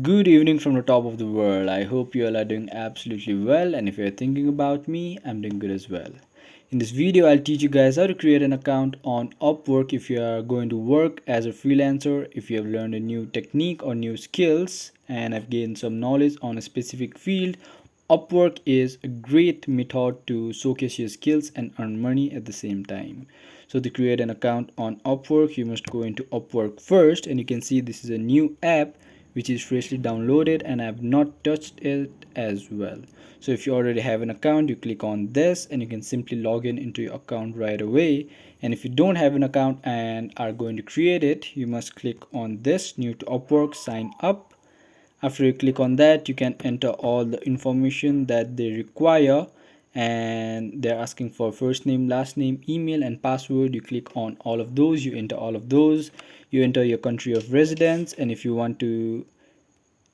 Good evening from the top of the world. I hope you all are doing absolutely well, and if you're thinking about me, I'm doing good as well. In this video, I'll teach you guys how to create an account on Upwork if you are going to work as a freelancer, if you have learned a new technique or new skills, and have gained some knowledge on a specific field. Upwork is a great method to showcase your skills and earn money at the same time. So to create an account on Upwork, you must go into Upwork first, and you can see this is a new app which is freshly downloaded and I have not touched it as well. So if you already have an account, you click on this and you can simply log in into your account right away. And if you don't have an account and are going to create it, you must click on this new to Upwork sign up. After you click on that, you can enter all the information that they require, and they're asking for first name, last name, email and password. You click on all of those, you enter all of those, you enter your country of residence, and if you want to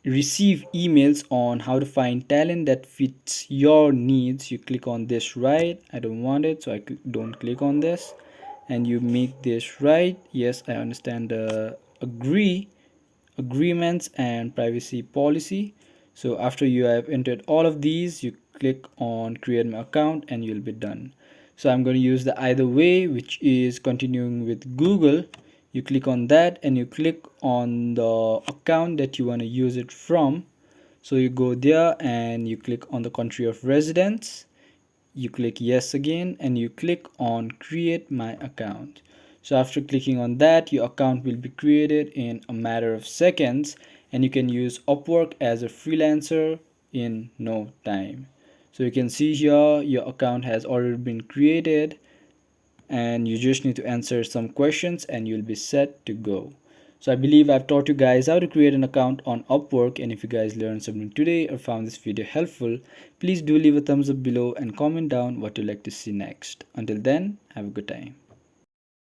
receive emails on how to find talent that fits your needs, you click on this right. I don't want it, so I don't click on this, and you make this right. Yes, I understand the agreements and privacy policy. So after you have entered all of these, you click on create my account and you'll be done. So I'm going to use the either way, which is continuing with Google. You click on that and you click on the account that you want to use it from. So you go there and you click on the country of residence, you click yes again, and you click on create my account. So after clicking on that, your account will be created in a matter of seconds, and you can use Upwork as a freelancer in no time. So you can see here your account has already been created, and you just need to answer some questions and you'll be set to go. So I believe I've taught you guys how to create an account on Upwork, and if you guys learned something today or found this video helpful, please do leave a thumbs up below and comment down what you'd like to see next. Until then, have a good time.